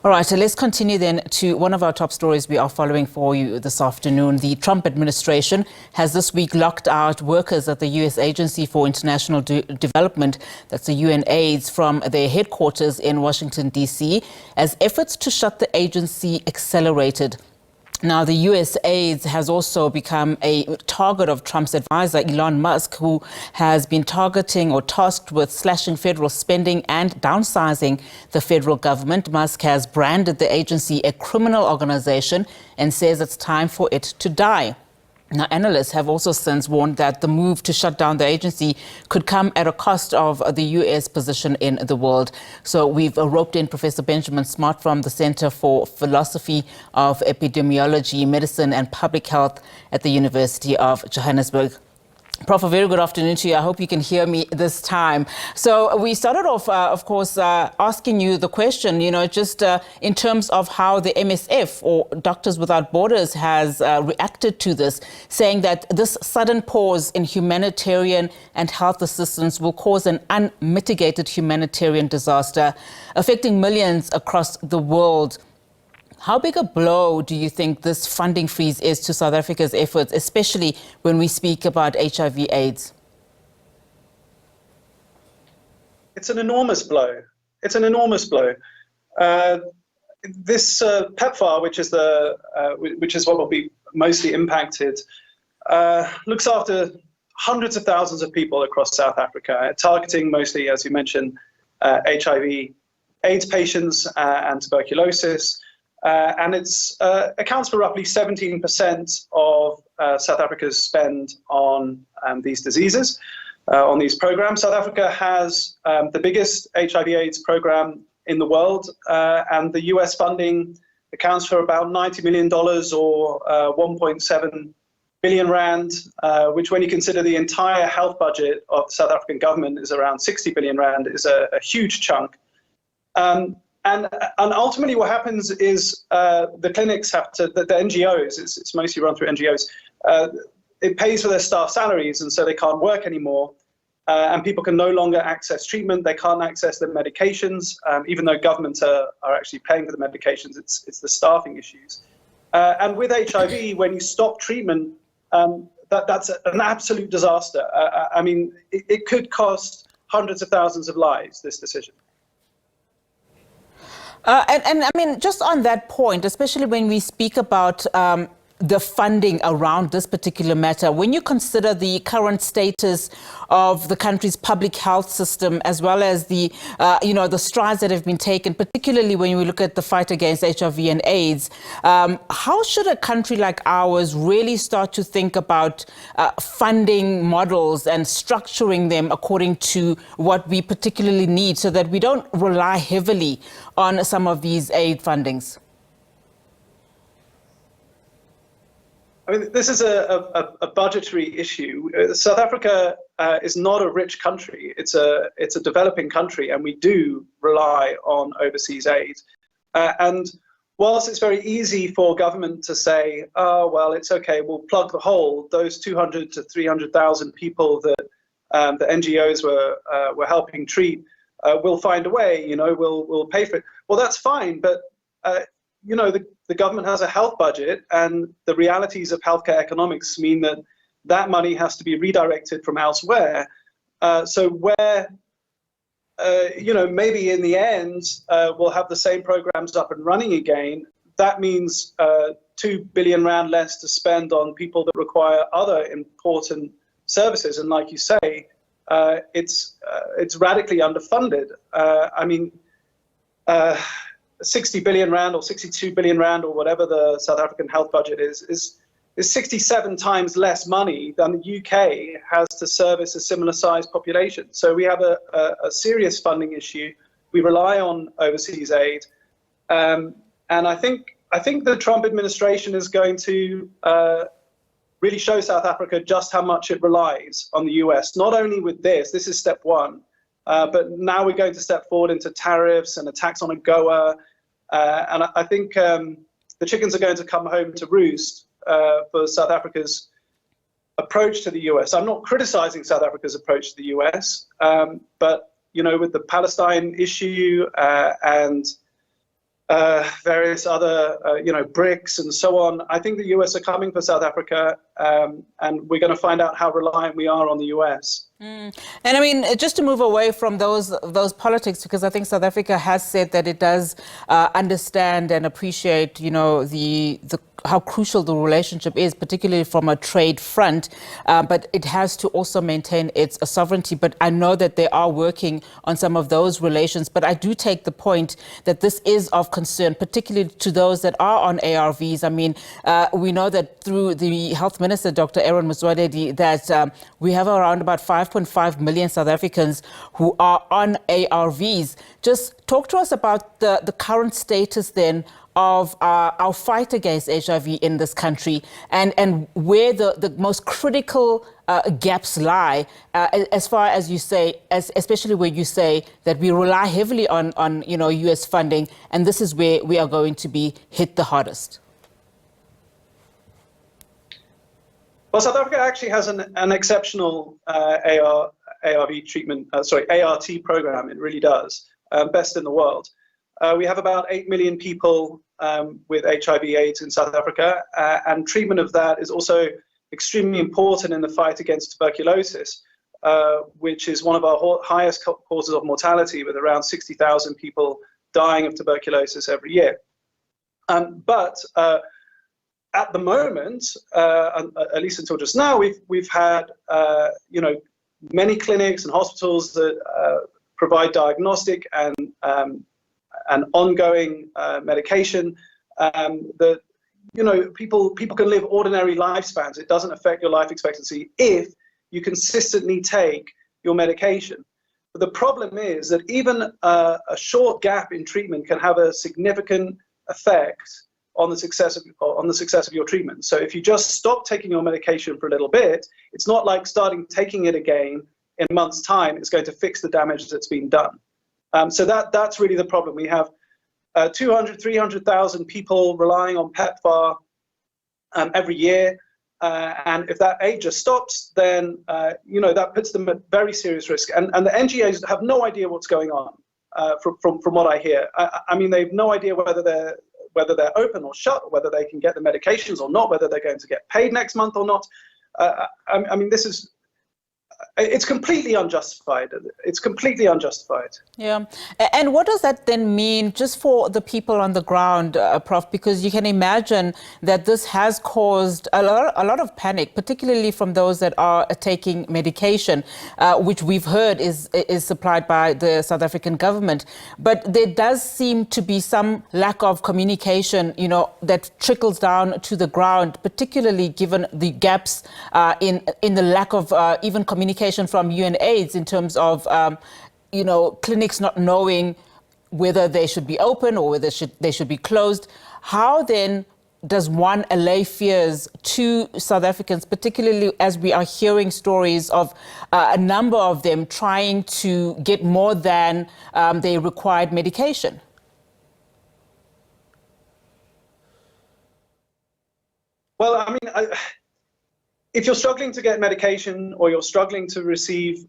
All right, so let's continue then to one of our top stories we are following for you this afternoon. The Trump administration has this week locked out workers at the U.S. Agency for International Development, that's the UNAIDS, from their headquarters in Washington, D.C., as efforts to shut the agency accelerated. Now, the USAID has also become a target of Trump's advisor, Elon Musk, who has been targeting or tasked with slashing federal spending and downsizing the federal government. Musk has branded the agency a criminal organization and says it's time for it to die. Now, analysts have also since warned that the move to shut down the agency could come at a cost of the U.S. position in the world. So we've roped in Professor Benjamin Smart from the Center for Philosophy of Epidemiology, Medicine and Public Health at the University of Johannesburg. Prof, a very good afternoon to you. I hope you can hear me this time. So we started off, of course, asking you the question, just in terms of how the MSF or Doctors Without Borders has reacted to this, saying that this sudden pause in humanitarian and health assistance will cause an unmitigated humanitarian disaster affecting millions across the world. How big a blow do you think this funding freeze is to South Africa's efforts, especially when we speak about HIV/AIDS? It's an enormous blow. It's an enormous blow. This PEPFAR, which is what will be mostly impacted, looks after hundreds of thousands of people across South Africa, targeting mostly, as you mentioned, HIV/AIDS patients and tuberculosis. And it accounts for roughly 17% of South Africa's spend on these diseases, on these programs. South Africa has the biggest HIV/AIDS program in the world, and the US funding accounts for about $90 million or 1.7 billion rand, which when you consider the entire health budget of the South African government is around 60 billion rand, is a huge chunk. And ultimately what happens is the clinics have to, the NGOs, it's mostly run through NGOs, it pays for their staff salaries, and so they can't work anymore. And people can no longer access treatment. They can't access their medications, even though governments are actually paying for the medications. It's the staffing issues. And with HIV, when you stop treatment, that's an absolute disaster. I mean, it could cost hundreds of thousands of lives, this decision. And I mean, just on that point, especially when we speak about the funding around this particular matter, when you consider the current status of the country's public health system, as well as the, the strides that have been taken, particularly when we look at the fight against HIV and AIDS, how should a country like ours really start to think about funding models and structuring them according to what we particularly need so that we don't rely heavily on some of these aid fundings? I mean, this is a budgetary issue. South Africa is not a rich country. It's a developing country, and we do rely on overseas aid. And whilst it's very easy for government to say, oh, well, it's okay, we'll plug the hole, those 200 to 300,000 people that the NGOs were helping treat, we'll find a way, we'll pay for it. Well, that's fine, but the government has a health budget, and the realities of healthcare economics mean that that money has to be redirected from elsewhere. So where, maybe in the end, we'll have the same programs up and running again, that means 2 billion rand less to spend on people that require other important services. And like you say, it's radically underfunded. 60 billion rand or 62 billion rand or whatever the South African health budget is 67 times less money than the UK has to service a similar sized population. So we have a serious funding issue. We rely on overseas aid. And I think the Trump administration is going to really show South Africa just how much it relies on the US, not only with this is step one, but now we're going to step forward into tariffs and a tax on AGOA. And I think the chickens are going to come home to roost for South Africa's approach to the US. I'm not criticizing South Africa's approach to the US, but, with the Palestine issue and various other, BRICS and so on. I think the US are coming for South Africa, and we're going to find out how reliant we are on the US. And I mean, just to move away from those politics, because I think South Africa has said that it does understand and appreciate, the how crucial the relationship is, particularly from a trade front, but it has to also maintain its sovereignty. But I know that they are working on some of those relations. But I do take the point that this is of concern, particularly to those that are on ARVs. I mean, we know that through the Health Minister, Dr. Aaron Motsoaledi, that we have around about 5.5 million South Africans who are on ARVs. Just talk to us about the current status then of our fight against HIV in this country, and where the most critical gaps lie, as far as you say, especially where you say that we rely heavily on US funding, and this is where we are going to be hit the hardest. Well, South Africa actually has an exceptional ARV treatment, ART program. It really does, best in the world. We have about 8 million people with HIV/AIDS in South Africa, and treatment of that is also extremely important in the fight against tuberculosis, which is one of our highest causes of mortality, with around 60,000 people dying of tuberculosis every year. But at the moment, at least until just now, we've had many clinics and hospitals that provide diagnostic and ongoing medication that people can live ordinary lifespans. It doesn't affect your life expectancy if you consistently take your medication. But the problem is that even a short gap in treatment can have a significant effect on the success of your treatment. So if you just stop taking your medication for a little bit, it's not like starting taking it again in a month's time is going to fix the damage that's been done. So that's really the problem. We have 200, 300,000 people relying on PEPFAR every year. And if that aid just stops, then that puts them at very serious risk. And the NGOs have no idea what's going on, from what I hear. I mean, they have no idea whether they're open or shut, or whether they can get the medications or not, whether they're going to get paid next month or not. I mean, it's completely unjustified. It's completely unjustified. Yeah. And what does that then mean just for the people on the ground, Prof? Because you can imagine that this has caused a lot of panic, particularly from those that are taking medication, which we've heard is supplied by the South African government. But there does seem to be some lack of communication, that trickles down to the ground, particularly given the gaps in the lack of even communication from UNAIDS in terms of, clinics not knowing whether they should be open or whether they should be closed. How then does one allay fears to South Africans, particularly as we are hearing stories of a number of them trying to get more than their required medication? Well, I mean, if you're struggling to get medication, or you're struggling to receive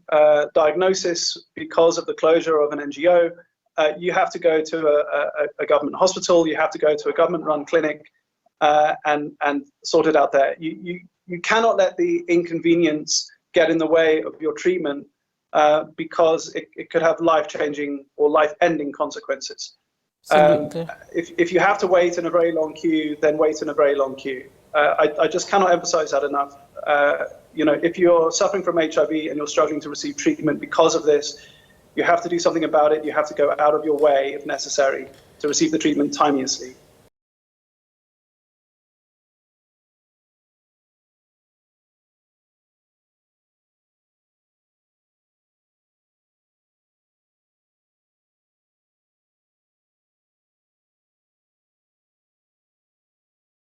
diagnosis because of the closure of an NGO, you have to go to a government hospital, you have to go to a government-run clinic and sort it out there. You cannot let the inconvenience get in the way of your treatment because it could have life-changing or life-ending consequences. If you have to wait in a very long queue, then wait in a very long queue. I just cannot emphasize that enough. If you're suffering from HIV and you're struggling to receive treatment because of this, you have to do something about it. You have to go out of your way, if necessary, to receive the treatment timeously.